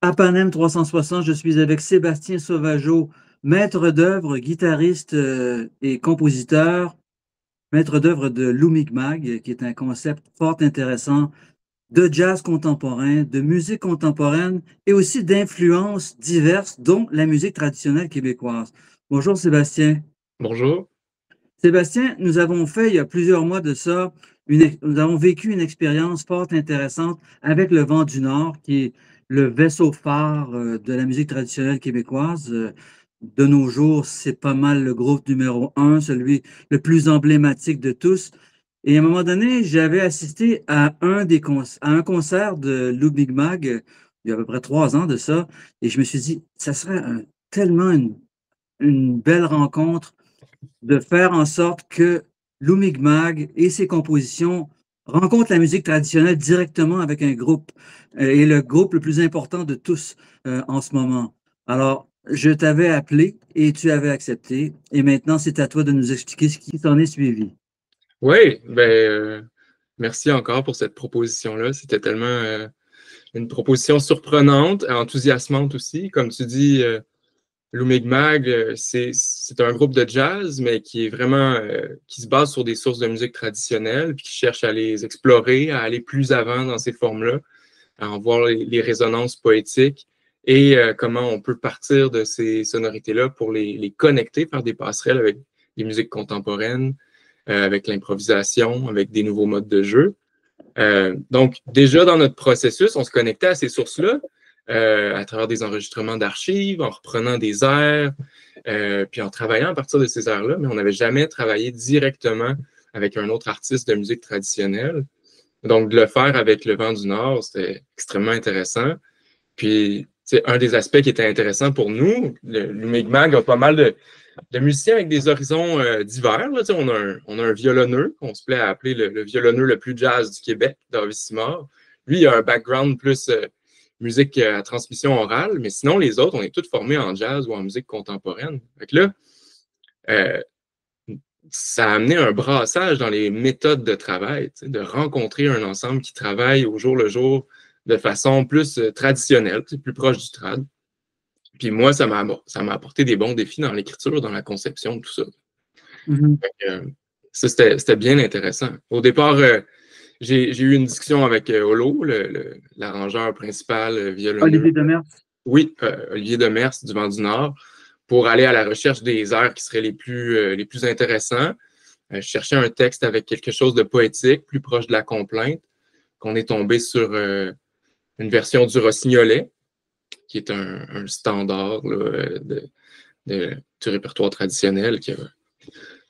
À Panem 360, je suis avec Sébastien Sauvageau, maître d'œuvre, guitariste et compositeur, maître d'œuvre de Lumigmag, qui est un concept fort intéressant de jazz contemporain, de musique contemporaine et aussi d'influences diverses, dont la musique traditionnelle québécoise. Bonjour Sébastien. Bonjour. Sébastien, nous avons fait il y a plusieurs mois de ça, nous avons vécu une expérience fort intéressante avec le Vent du Nord, qui est le vaisseau phare de la musique traditionnelle québécoise. De nos jours, c'est pas mal le groupe numéro un, celui le plus emblématique de tous. Et à un moment donné, j'avais assisté à à un concert de Ludwig Mag, il y a à peu près 3 ans de ça, et je me suis dit, ça serait tellement une belle rencontre de faire en sorte que Lou Mag et ses compositions rencontrent la musique traditionnelle directement avec un groupe, et le groupe le plus important de tous en ce moment. Alors, je t'avais appelé et tu avais accepté, et maintenant c'est à toi de nous expliquer ce qui s'en est suivi. Oui, merci encore pour cette proposition-là. C'était tellement une proposition surprenante, enthousiasmante aussi. Comme tu dis, Lou Mag, c'est un groupe de jazz, mais qui est vraiment qui se base sur des sources de musique traditionnelle, puis qui cherche à les explorer, à aller plus avant dans ces formes-là, à en voir les résonances poétiques et comment on peut partir de ces sonorités-là pour les connecter, faire des passerelles avec les musiques contemporaines, avec l'improvisation, avec des nouveaux modes de jeu. Donc, déjà dans notre processus, on se connectait à ces sources-là à travers des enregistrements d'archives, en reprenant des airs, puis en travaillant à partir de ces airs-là, mais on n'avait jamais travaillé directement avec un autre artiste de musique traditionnelle. Donc, de le faire avec Le Vent du Nord, c'était extrêmement intéressant. Puis, c'est un des aspects qui était intéressant pour nous. Le Lumigmag a pas mal de musiciens avec des horizons divers. Là, on a un violonneux qu'on se plaît à appeler le violonneux le plus jazz du Québec, David Simard. Lui, il a un background plus musique à transmission orale, mais sinon, les autres, on est tous formés en jazz ou en musique contemporaine. Fait que là, euh, ça a amené un brassage dans les méthodes de travail, de rencontrer un ensemble qui travaille au jour le jour de façon plus traditionnelle, plus proche du trad. Puis moi, ça m'a apporté des bons défis dans l'écriture, dans la conception, tout ça. Mhm. Ça, c'était bien intéressant. Au départ, j'ai eu une discussion avec Olo, l'arrangeur principal violoneux. Olivier Demers. Oui, Olivier Demers du Vent du Nord, pour aller à la recherche des airs qui seraient les plus intéressants. Je cherchais un texte avec quelque chose de poétique, plus proche de la complainte, qu'on est tombé sur une version du Rossignolet, qui est un standard là, du répertoire traditionnel, qui a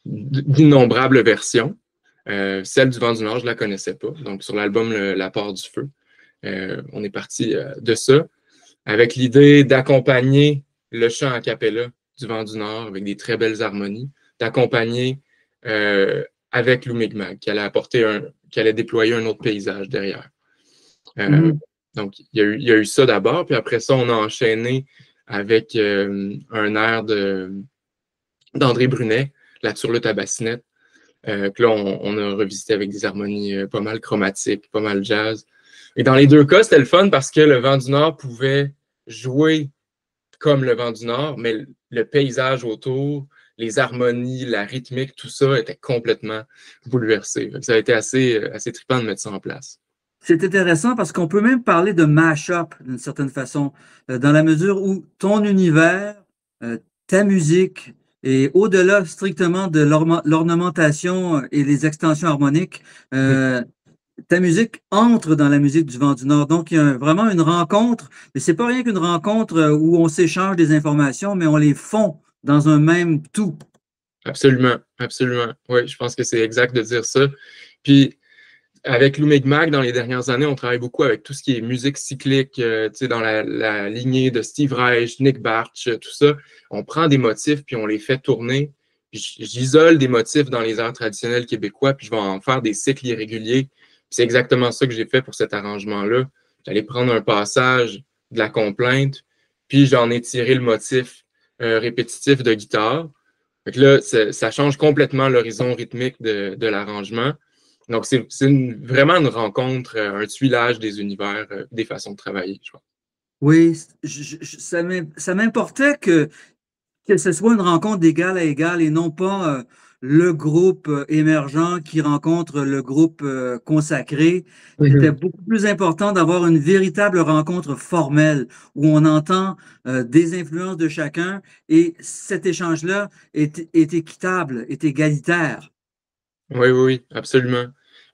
d'innombrables versions. Celle du Vent du Nord, je ne la connaissais pas. Donc, sur l'album La part du feu, on est parti de ça, avec l'idée d'accompagner le chant a cappella du Vent du Nord avec des très belles harmonies, d'accompagner avec Lou Micmac, qui allait déployer un autre paysage derrière. Mhm. Donc, il y a eu ça d'abord, puis après ça, on a enchaîné avec un air d'André Brunet, La Turlute à bassinette, que là, on a revisité avec des harmonies pas mal chromatiques, pas mal jazz. Et dans les deux cas, c'était le fun parce que le Vent du Nord pouvait jouer comme le Vent du Nord, mais le paysage autour, les harmonies, la rythmique, tout ça était complètement bouleversé. Ça a été assez trippant de mettre ça en place. C'est intéressant parce qu'on peut même parler de mash-up d'une certaine façon, dans la mesure où ton univers, ta musique, et au-delà strictement de l'ornementation et les extensions harmoniques, euh, ta musique entre dans la musique du Vent du Nord. Donc, il y a vraiment une rencontre, mais c'est pas rien qu'une rencontre où on s'échange des informations, mais on les fond dans un même tout. Absolument, absolument. Oui, je pense que c'est exact de dire ça. Puis, avec Lou Micmac, dans les dernières années, on travaille beaucoup avec tout ce qui est musique cyclique, dans la lignée de Steve Reich, Nick Bartsch, tout ça. On prend des motifs, puis on les fait tourner. J'isole des motifs dans les airs traditionnels québécois, puis je vais en faire des cycles irréguliers. C'est exactement ça que j'ai fait pour cet arrangement-là. J'allais prendre un passage de la complainte, puis j'en ai tiré le motif répétitif de guitare. Donc là, ça change complètement l'horizon rythmique de l'arrangement. Donc, vraiment une rencontre, un tuilage des univers, des façons de travailler, je crois. Oui, ça m'importait que ce soit une rencontre d'égal à égal et non pas le groupe émergent qui rencontre le groupe consacré. C'était Mhm. beaucoup plus important d'avoir une véritable rencontre formelle où on entend des influences de chacun et cet échange-là est équitable, est égalitaire. Oui, oui, oui, absolument.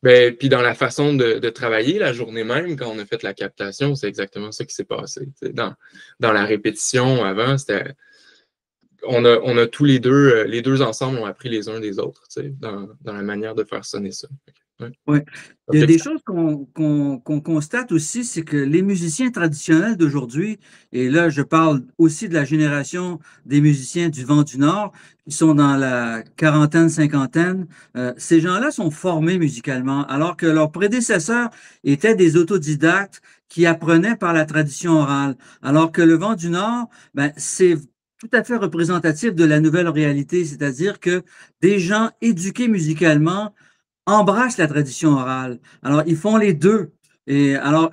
Ben, puis dans la façon de travailler la journée même, quand on a fait la captation, c'est exactement ça qui s'est passé. Tu sais, dans la répétition avant, on a tous les deux ensemble ont appris les uns des autres, tu sais, dans la manière de faire sonner ça. Ouais. Oui. Il y a des Objectif. choses qu'on constate aussi, c'est que les musiciens traditionnels d'aujourd'hui, et là je parle aussi de la génération des musiciens du Vent du Nord, qui sont dans la quarantaine, cinquantaine, ces gens-là sont formés musicalement, alors que leurs prédécesseurs étaient des autodidactes qui apprenaient par la tradition orale. Alors que le Vent du Nord, ben, c'est tout à fait représentatif de la nouvelle réalité, c'est-à-dire que des gens éduqués musicalement embrassent la tradition orale. Alors, ils font les deux. Et alors,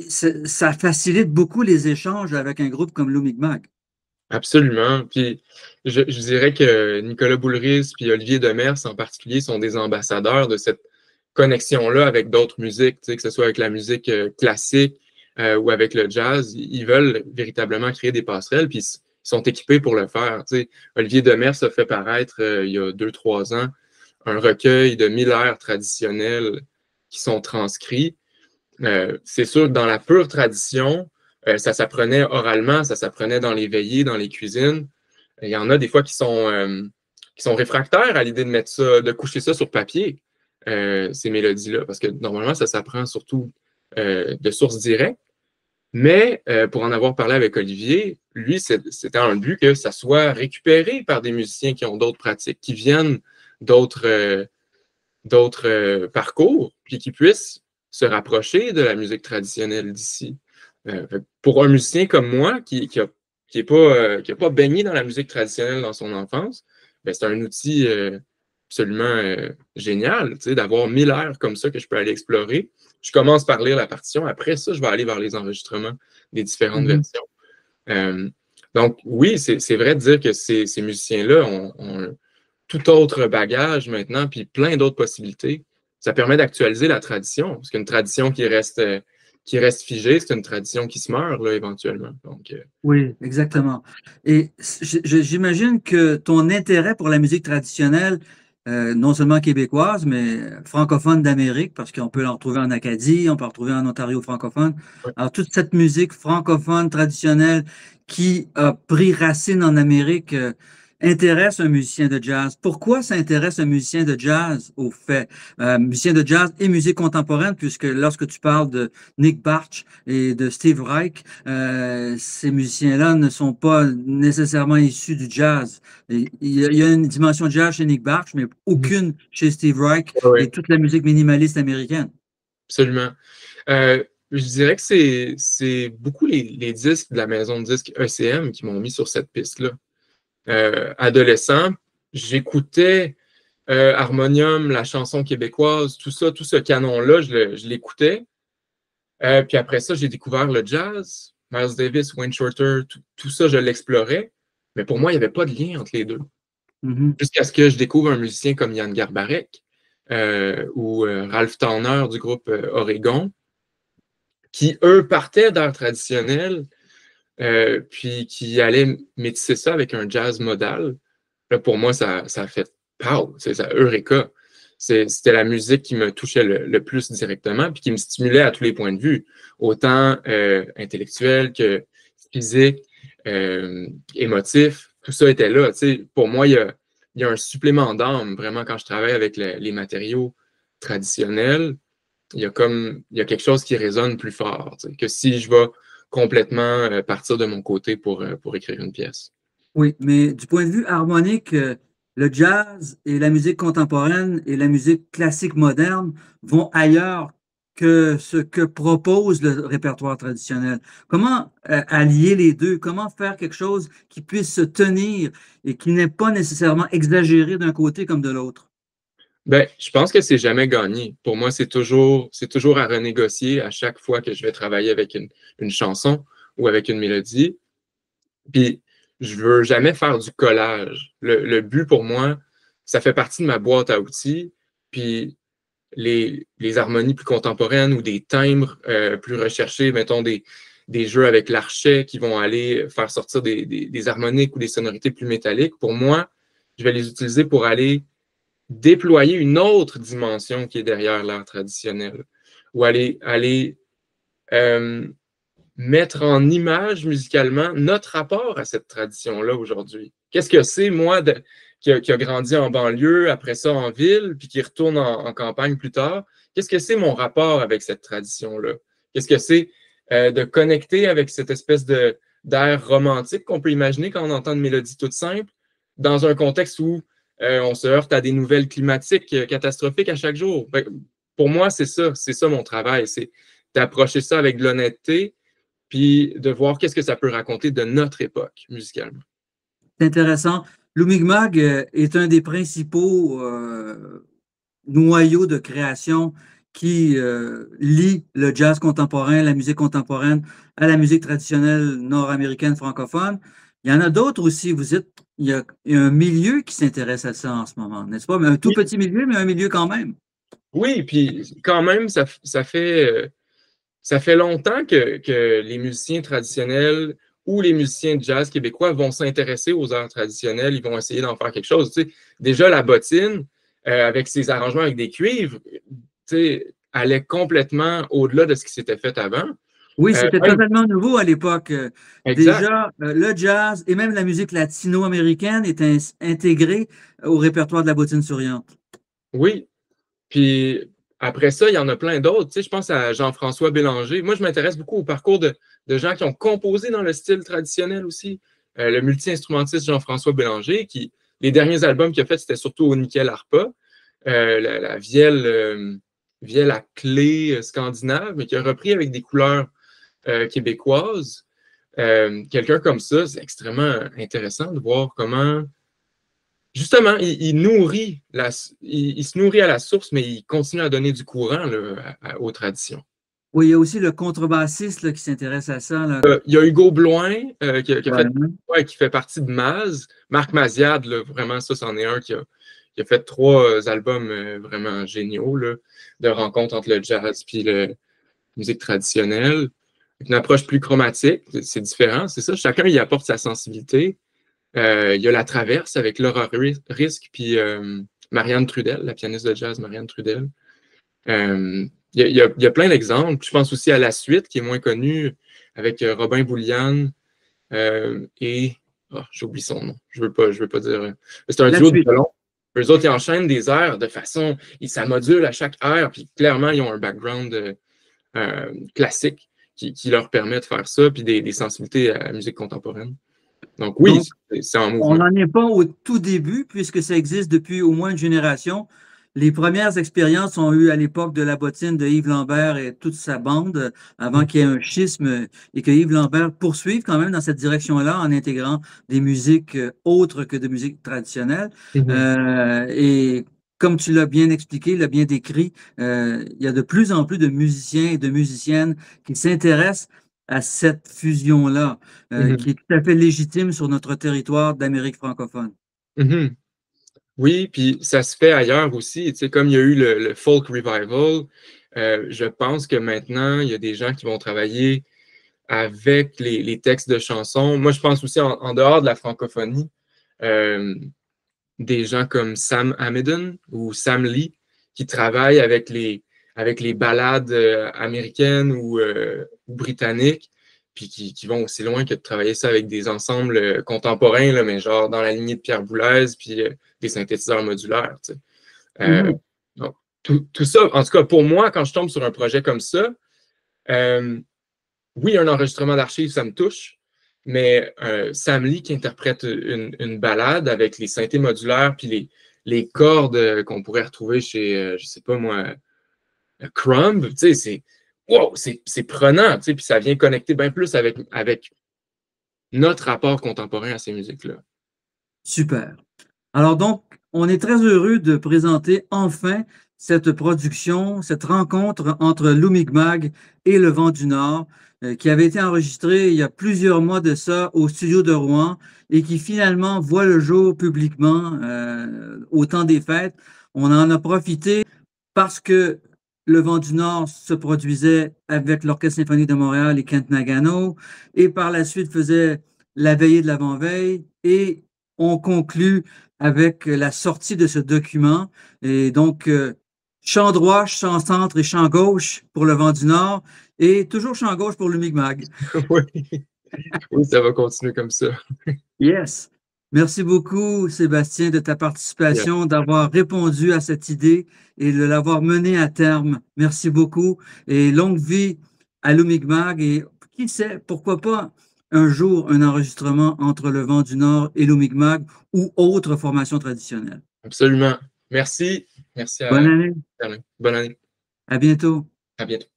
ça facilite beaucoup les échanges avec un groupe comme Lou Mi'kmaq. Absolument. Puis je dirais que Nicolas Boulris puis Olivier Demers en particulier sont des ambassadeurs de cette connexion-là avec d'autres musiques, tu sais, que ce soit avec la musique classique ou avec le jazz. Ils veulent véritablement créer des passerelles, puis ils sont équipés pour le faire. Tu sais. Olivier Demers a fait paraître il y a 2, 3 ans un recueil de 1000 airs traditionnels qui sont transcrits. C'est sûr que dans la pure tradition, ça s'apprenait oralement, ça s'apprenait dans les veillées, dans les cuisines. Il y en a des fois qui sont réfractaires à l'idée de mettre ça, de coucher ça sur papier, ces mélodies-là, parce que normalement, ça s'apprend surtout de sources directes. Mais pour en avoir parlé avec Olivier, lui, c'était un but que ça soit récupéré par des musiciens qui ont d'autres pratiques, qui viennent d'autres parcours, puis qui puissent se rapprocher de la musique traditionnelle d'ici. Pour un musicien comme moi, qui a pas baigné dans la musique traditionnelle dans son enfance, ben, c'est un outil absolument génial, tu sais, d'avoir 1000 airs comme ça que je peux aller explorer. Je commence par lire la partition, après ça, je vais aller vers les enregistrements des différentes Mhm. versions. Euh, donc, oui, c'est vrai de dire que ces musiciens-là ont tout autre bagage maintenant, puis plein d'autres possibilités. Ça permet d'actualiser la tradition, parce qu'une tradition qui reste figée, c'est une tradition qui se meurt, là, éventuellement. Donc, Oui, exactement. Et j'imagine que ton intérêt pour la musique traditionnelle, non seulement québécoise, mais francophone d'Amérique, parce qu'on peut en retrouver en Acadie, on peut en retrouver en Ontario francophone. ouais. Alors, toute cette musique francophone traditionnelle qui a pris racine en Amérique, intéresse un musicien de jazz. Pourquoi ça intéresse un musicien de jazz, au fait? Musicien de jazz et musique contemporaine, puisque lorsque tu parles de Nick Bartsch et de Steve Reich, ces musiciens-là ne sont pas nécessairement issus du jazz. Il y a une dimension jazz chez Nick Bartsch, mais Mhm. aucune chez Steve Reich Ouais, et ouais, toute la musique minimaliste américaine. absolument. Je dirais que c'est beaucoup les disques de la maison de disques ECM qui m'ont mis sur cette piste-là. Adolescent, j'écoutais Harmonium, la chanson québécoise, tout ça, tout ce canon-là, je l'écoutais. Puis après ça, j'ai découvert le jazz, Miles Davis, Wayne Shorter, tout ça, je l'explorais. Mais pour moi, il n'y avait pas de lien entre les deux. Mhm. Jusqu'à ce que je découvre un musicien comme Yann Garbarek ou Ralph Towner du groupe Oregon, qui, eux, partaient d'art traditionnel, puis qui allaient métisser ça avec un jazz modal. Là, pour moi, ça a fait pow, c'est ça, Eureka. C'était la musique qui me touchait le plus directement, puis qui me stimulait à tous les points de vue, autant intellectuel que physique, émotif, tout ça était là. Tu sais, pour moi, il y a un supplément d'âme, vraiment, quand je travaille avec les matériaux traditionnels, il y a quelque chose qui résonne plus fort, tu sais, que si je vais complètement partir de mon côté pour écrire une pièce. Oui, mais du point de vue harmonique, le jazz et la musique contemporaine et la musique classique moderne vont ailleurs que ce que propose le répertoire traditionnel. Comment allier les deux? Comment faire quelque chose qui puisse se tenir et qui n'est pas nécessairement exagéré d'un côté comme de l'autre? Ben, je pense que c'est jamais gagné. Pour moi, c'est toujours à renégocier à chaque fois que je vais travailler avec une chanson. ou avec une mélodie. Puis, je veux jamais faire du collage. Le but pour moi, ça fait partie de ma boîte à outils. Puis, les harmonies plus contemporaines ou des timbres plus recherchés, mettons des jeux avec l'archet qui vont aller faire sortir des harmoniques ou des sonorités plus métalliques. Pour moi, je vais les utiliser pour aller déployer une autre dimension qui est derrière l'art traditionnel ou aller mettre en image musicalement notre rapport à cette tradition-là aujourd'hui. Qu'est-ce que c'est, moi, qui a grandi en banlieue, après ça en ville, puis qui retourne en campagne plus tard? Qu'est-ce que c'est mon rapport avec cette tradition-là? Qu'est-ce que c'est de connecter avec cette espèce d'air romantique qu'on peut imaginer quand on entend une mélodie toute simple, dans un contexte où on se heurte à des nouvelles climatiques catastrophiques à chaque jour? Pour moi, c'est ça mon travail, c'est d'approcher ça avec de l'honnêteté, puis de voir qu'est-ce que ça peut raconter de notre époque musicalement. C'est intéressant. Lou Mi'kmaq est un des principaux noyaux de création qui lie le jazz contemporain, la musique contemporaine à la musique traditionnelle nord-américaine francophone. Il y en a d'autres aussi. Il y a un milieu qui s'intéresse à ça en ce moment, n'est-ce pas? Mais un tout Oui, petit milieu, mais un milieu quand même. oui, puis quand même, ça fait longtemps que les musiciens traditionnels ou les musiciens de jazz québécois vont s'intéresser aux arts traditionnels, ils vont essayer d'en faire quelque chose. Tu sais, déjà, la bottine, avec ses arrangements avec des cuivres, tu sais, allait complètement au-delà de ce qui s'était fait avant. Oui, c'était Même, totalement nouveau à l'époque. exact, Déjà, le jazz et même la musique latino-américaine étaient intégrés au répertoire de la bottine souriante. oui. Puis après ça, il y en a plein d'autres. Tu sais, je pense à Jean-François Bélanger. Moi, je m'intéresse beaucoup au parcours de gens qui ont composé dans le style traditionnel aussi. Le multi-instrumentiste Jean-François Bélanger, les derniers albums qu'il a fait, c'était surtout au nickel harpa, la vielle à clé scandinave, mais qui a repris avec des couleurs québécoises. Quelqu'un comme ça, c'est extrêmement intéressant de voir comment justement, il se nourrit à la source, mais il continue à donner du courant là, aux traditions. Oui, il y a aussi le contrebassiste là, qui s'intéresse à ça. Là. Il y a Hugo Bloin qui a Ouais. fait, ouais, qui fait partie de Maz. Marc Maziad, là, vraiment, ça, c'en est un qui a fait 3 albums vraiment géniaux là, de rencontres entre le jazz et la musique traditionnelle. Une approche plus chromatique, c'est différent, c'est ça. Chacun y apporte sa sensibilité. Il y a La Traverse avec Laura Risk puis Marianne Trudel, la pianiste de jazz Marianne Trudel. Il y a plein d'exemples. Je pense aussi à La Suite, qui est moins connue, avec Robin Bouliane et... Oh, j'oublie son nom. Je veux pas dire... C'est un La duo de suite. violon. Eux autres, ils enchaînent des airs de façon... Ça module à chaque air, puis clairement, ils ont un background classique qui leur permet de faire ça, puis des sensibilités à la musique contemporaine. Donc oui, Donc, c'est en on mouvement. n'en est pas au tout début, puisque ça existe depuis au moins une génération. Les premières expériences ont eu à l'époque de la bottine de Yves Lambert et toute sa bande, avant qu'il y ait un schisme et que Yves Lambert poursuive quand même dans cette direction-là en intégrant des musiques autres que de musique traditionnelle. Mhm. Et comme tu l'as bien expliqué, l'as bien décrit, il y a de plus en plus de musiciens et de musiciennes qui s'intéressent à cette fusion-là, qui Mhm. est tout à fait légitime sur notre territoire d'Amérique francophone. Mhm. Oui, puis ça se fait ailleurs aussi. Tu sais, comme il y a eu le folk revival, je pense que maintenant, il y a des gens qui vont travailler avec les textes de chansons. Moi, je pense aussi en dehors de la francophonie, euh, des gens comme Sam Hammeden ou Sam Lee qui travaillent avec les ballades américaines ou britanniques, puis qui vont aussi loin que de travailler ça avec des ensembles contemporains, là, mais genre dans la lignée de Pierre Boulez, puis des synthétiseurs modulaires. Tu sais. Euh, Mhm. donc, tout ça, en tout cas, pour moi, quand je tombe sur un projet comme ça, euh, oui, un enregistrement d'archives, ça me touche, mais Sam Lee qui interprète une ballade avec les synthés modulaires puis les cordes qu'on pourrait retrouver chez, je sais pas moi, Crumb, tu sais, wow, c'est prenant, tu sais, puis ça vient connecter bien plus avec notre rapport contemporain à ces musiques-là. Super. Alors donc, on est très heureux de présenter enfin cette production, cette rencontre entre Lou Mi'kmaq et le Vent du Nord, qui avait été enregistrée il y a plusieurs mois de ça au studio de Rouen et qui finalement voit le jour publiquement au temps des fêtes. On en a profité parce que le Vent du Nord se produisait avec l'Orchestre symphonique de Montréal et Kent Nagano, et par la suite faisait la veillée de l'avant-veille, et on conclut avec la sortie de ce document. Et donc, champ droit, champ centre et champ gauche pour le Vent du Nord, et toujours champ gauche pour le Mi'kmaq. Oui. Oui, ça va continuer comme ça. Yes. Merci beaucoup, Sébastien, de ta Yeah. participation, d'avoir répondu à cette idée et de l'avoir menée à terme. Merci beaucoup et longue vie à Lou Mi'kmaq, et qui sait, pourquoi pas un jour un enregistrement entre le Vent du Nord et Lou Mi'kmaq ou autre formation traditionnelle. Absolument. Merci. Merci Bonne à année. Bonne année. À bientôt. À bientôt.